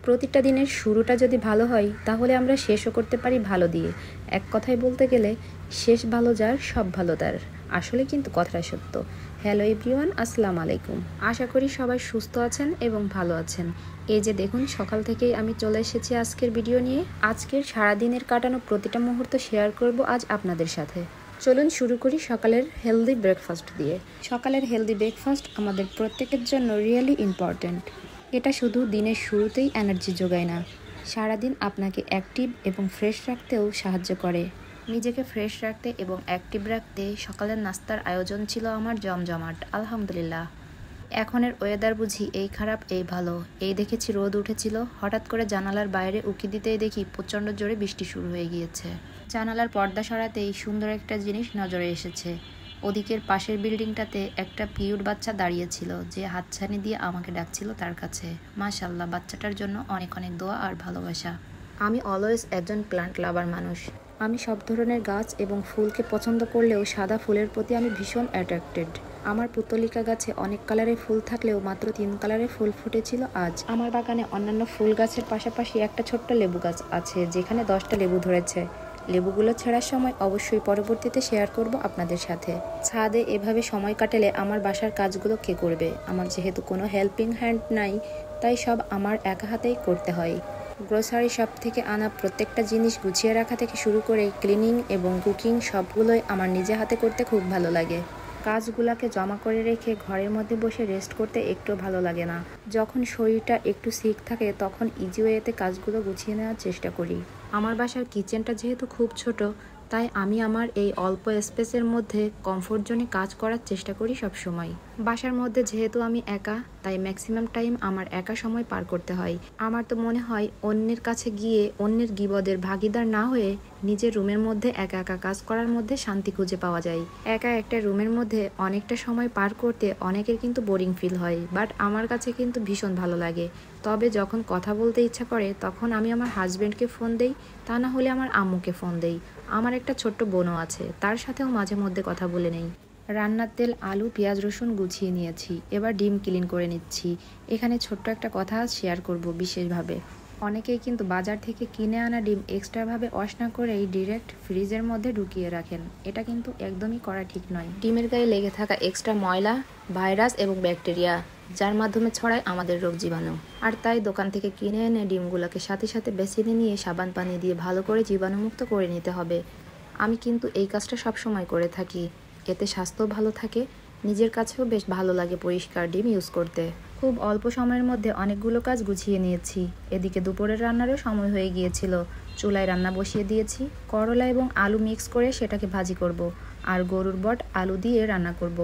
প্রতিটা দিনের শুরুটা যদি ভালো হয় তাহলে আমরা শেষও করতে পারি ভালো দিয়ে। এক কথায় বলতে গেলে শেষ ভালো যার সব ভালো তার। আসলে কিন্তু কথাটা সত্য। হ্যালো এভরিওয়ান, আসসালামু আলাইকুম। আশা করি সবাই সুস্থ আছেন এবং ভালো আছেন। এই যে দেখুন, সকাল থেকেই আমি চলে এসেছি আজকের ভিডিও নিয়ে। আজকের সারাদিনের কাটানো প্রতিটা মুহূর্ত শেয়ার করব আজ আপনাদের সাথে। চলুন শুরু করি সকালের হেলদি ব্রেকফাস্ট দিয়ে। সকালের হেলদি ব্রেকফাস্ট আমাদের প্রত্যেকের জন্য রিয়েলি ইম্পর্ট্যান্ট। এটা শুধু দিনের শুরুতেই এনার্জি যোগায় না, সারাদিন আপনাকে অ্যাক্টিভ এবং ফ্রেশ রাখতেও সাহায্য করে। নিজেকে ফ্রেশ রাখতে এবং অ্যাক্টিভ রাখতে সকালের নাস্তার আয়োজন ছিল আমার জমজমাট, আলহামদুলিল্লাহ। এখনের ওয়েদার বুঝি এই খারাপ এই ভালো। এই দেখেছি রোদ উঠেছিল, হঠাৎ করে জানালার বাইরে উঁকি দিতেই দেখি প্রচণ্ড জোরে বৃষ্টি শুরু হয়ে গিয়েছে। জানালার পর্দা সরাতেই সুন্দর একটা জিনিস নজরে এসেছে। ওদিকের পাশের বিল্ডিংটাতে একটা কিউট বাচ্চা দাঁড়িয়েছিল, যে হাতছানি দিয়ে আমাকে ডাকছিল তার কাছে। মাশাআল্লাহ, বাচ্চাটার জন্য অনেক অনেক দোয়া আর ভালোবাসা। আমি অলওয়েজ একজন প্লান্ট লাভার মানুষ। আমি সব ধরনের গাছ এবং ফুলকে পছন্দ করলেও সাদা ফুলের প্রতি আমি ভীষণ অ্যাট্রাক্টেড। আমার পুতলিকা গাছে অনেক কালারের ফুল থাকলেও মাত্র 3 কালারের ফুল ফুটেছিল আজ। আমার বাগানে অন্যান্য ফুল গাছের পাশাপাশি একটা ছোট্ট লেবু গাছ আছে, যেখানে 10টা লেবু ধরেছে। লেবুগুলো ছেঁড়ার সময় অবশ্যই পরবর্তীতে শেয়ার করব আপনাদের সাথে। ছাদে এভাবে সময় কাটালে আমার বাসার কাজগুলো কে করবে? আমার যেহেতু কোনো হেল্পিং হ্যান্ড নাই, তাই সব আমার একা হাতেই করতে হয়। গ্রোসারি শপ থেকে আনা প্রত্যেকটা জিনিস গুছিয়ে রাখা থেকে শুরু করে ক্লিনিং এবং কুকিং সবগুলোই আমার নিজে হাতে করতে খুব ভালো লাগে। কাজগুলোকে জমা করে রেখে ঘরের মধ্যে বসে রেস্ট করতে একটু ভালো লাগে না। যখন শরীরটা একটু সিক থাকে তখন ইজি ওয়েতে কাজগুলো গুছিয়ে নেওয়ার চেষ্টা করি। আমার বাসার কিচেনটা যেহেতু খুব ছোট, তাই আমি আমার এই অল্প স্পেসের মধ্যে কমফোর্ট জোনে কাজ করার চেষ্টা করি সব সময়। বাসার মধ্যে যেহেতু আমি একা, তাই ম্যাক্সিমাম টাইম আমার একা সময় পার করতে হয়। আমার তো মনে হয় অন্যের কাছে গিয়ে অন্যের গিবদের ভাগিদার না হয়ে নিজের রুমের মধ্যে একা একা কাজ করার মধ্যে শান্তি খুঁজে পাওয়া যায়। একা একটা রুমের মধ্যে অনেকটা সময় পার করতে অনেকের কিন্তু বোরিং ফিল হয়, বাট আমার কাছে কিন্তু ভীষণ ভালো লাগে। তবে যখন কথা বলতে ইচ্ছা করে তখন আমি আমার হাজব্যান্ডকে ফোন দেই, তা না হলে আমার আম্মুকে ফোন দেই। আমার একটা ছোট্ট বোনও আছে, তার সাথেও মাঝে মধ্যে কথা বলে নেই। রান্নার তেল, আলু, পেঁয়াজ, রসুন গুছিয়ে নিয়েছি, এবার ডিম ক্লিন করে নিচ্ছি। এখানে ছোট্ট একটা কথা শেয়ার করব বিশেষভাবে। অনেকেই কিন্তু বাজার থেকে কিনে আনা ডিম এক্সট্রাভাবে ওয়াশ না করেই ডিরেক্ট ফ্রিজের মধ্যে ঢুকিয়ে রাখেন। এটা কিন্তু একদমই করা ঠিক নয়। ডিমের গায়ে লেগে থাকা এক্সট্রা ময়লা, ভাইরাস এবং ব্যাকটেরিয়া, যার মাধ্যমে ছড়ায় আমাদের রোগ জীবাণু। আর তাই দোকান থেকে কিনে এনে ডিমগুলোকে সাথে সাথে বেসিনে নিয়ে সাবান পানি দিয়ে ভালো করে জীবাণুমুক্ত করে নিতে হবে। আমি কিন্তু এই কাজটা সবসময় করে থাকি। এতে স্বাস্থ্য ভালো থাকে, নিজের কাছেও বেশ ভালো লাগে পরিষ্কার ডিম ইউজ করতে। খুব অল্প সময়ের মধ্যে অনেকগুলো কাজ গুছিয়ে নিয়েছি। এদিকে দুপুরের রান্নারও সময় হয়ে গিয়েছিল। চুলায় রান্না বসিয়ে দিয়েছি। করলা এবং আলু মিক্স করে সেটাকে ভাজি করব। আর গরুর বট আলু দিয়ে রান্না করব।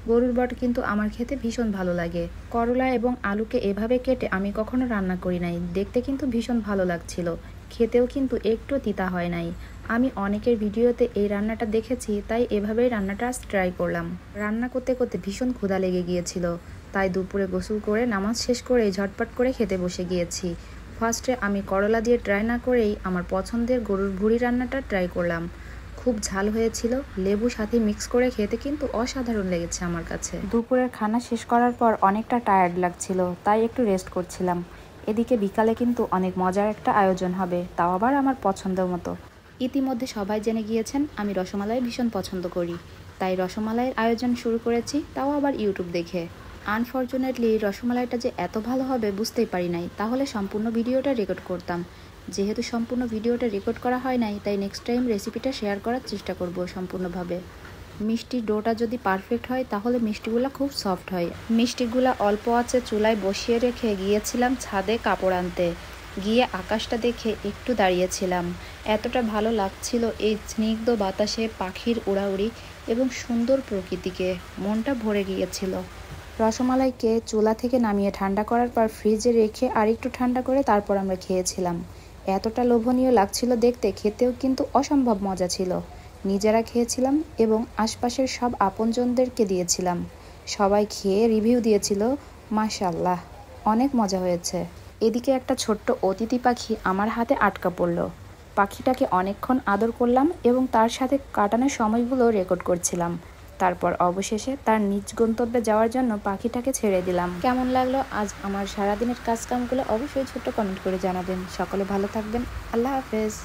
গরুর বট কিন্তু আমার খেতে ভীষণ ভালো লাগে। করলা এবং আলুকে এভাবে কেটে আমি কখনো রান্না করি নাই, দেখতে কিন্তু ভীষণ ভালো লাগছিল। খেতেও কিন্তু একটু তিতা হয় নাই। আমি অনেকের ভিডিওতে এই রান্নাটা দেখেছি, তাই এভাবেই রান্নাটা ট্রাই করলাম। রান্না করতে করতে ভীষণ ক্ষুধা লেগে গিয়েছিল, তাই দুপুরে গোসল করে নামাজ শেষ করে ঝটপট করে খেতে বসে গিয়েছি। ফার্স্টে আমি করলা দিয়ে ট্রাই না করেই আমার পছন্দের গরুর ভুঁড়ি রান্নাটা ট্রাই করলাম। খুব ঝাল হয়েছিল, লেবু সাথে মিক্স করে খেতে কিন্তু অসাধারণ লেগেছে আমার কাছে। দুপুরের খানা শেষ করার পর অনেকটা টায়ার্ড লাগছিল, তাই একটু রেস্ট করছিলাম। এদিকে বিকালে কিন্তু অনেক মজার একটা আয়োজন হবে, তাও আবার আমার পছন্দ মতো। ইতিমধ্যে সবাই জেনে গিয়েছেন আমি রসমালাই ভীষণ পছন্দ করি, তাই রসমালাইয়ের আয়োজন শুরু করেছি, তাও আবার ইউটিউব দেখে। আনফর্চুনেটলি রসমালাইটা যে এত ভালো হবে বুঝতেই পারি নাই, তাহলে সম্পূর্ণ ভিডিওটা রেকর্ড করতাম। যেহেতু সম্পূর্ণ ভিডিওটা রেকর্ড করা হয় নাই, তাই নেক্সট টাইম রেসিপিটা শেয়ার করার চেষ্টা করব সম্পূর্ণভাবে। মিষ্টি ডোটা যদি পারফেক্ট হয় তাহলে মিষ্টিগুলো খুব সফট হয়। মিষ্টিগুলো অল্প আছে চুলায় বসিয়ে রেখে গিয়েছিলাম ছাদে কাপড় আনতে। গিয়ে আকাশটা দেখে একটু দাঁড়িয়েছিলাম। এতটা ভালো লাগছিল এই স্নিগ্ধ বাতাসে, পাখির উড়াউড়ি এবং সুন্দর প্রকৃতিকে, মনটা ভরে গিয়েছিল। রসমালাইকে চুলা থেকে নামিয়ে ঠান্ডা করার পর ফ্রিজে রেখে আরেকটু ঠান্ডা করে তারপর আমরা খেয়েছিলাম। এতটা লোভনীয় লাগছিল দেখতে, খেতেও কিন্তু অসম্ভব মজা ছিল। নিজেরা খেয়েছিলাম এবং আশপাশের সব আপনজনদেরকে দিয়েছিলাম। সবাই খেয়ে রিভিউ দিয়েছিল, মাশাআল্লাহ, অনেক মজা হয়েছে। এদিকে একটা ছোট্ট অতিথি পাখি আমার হাতে আটকা পড়ল। পাখিটাকে অনেকক্ষণ আদর করলাম এবং তার সাথে কাটানোর সময়গুলো রেকর্ড করছিলাম। তারপর অবশেষে তার নিজ গন্তব্যে যাওয়ার জন্য পাখিটাকে ছেড়ে দিলাম। কেমন লাগলো আজ আমার সারাদিনের কাজকামগুলো অবশ্যই ছোট্ট কমেন্ট করে জানাবেন। সকলে ভালো থাকবেন। আল্লাহ হাফেজ।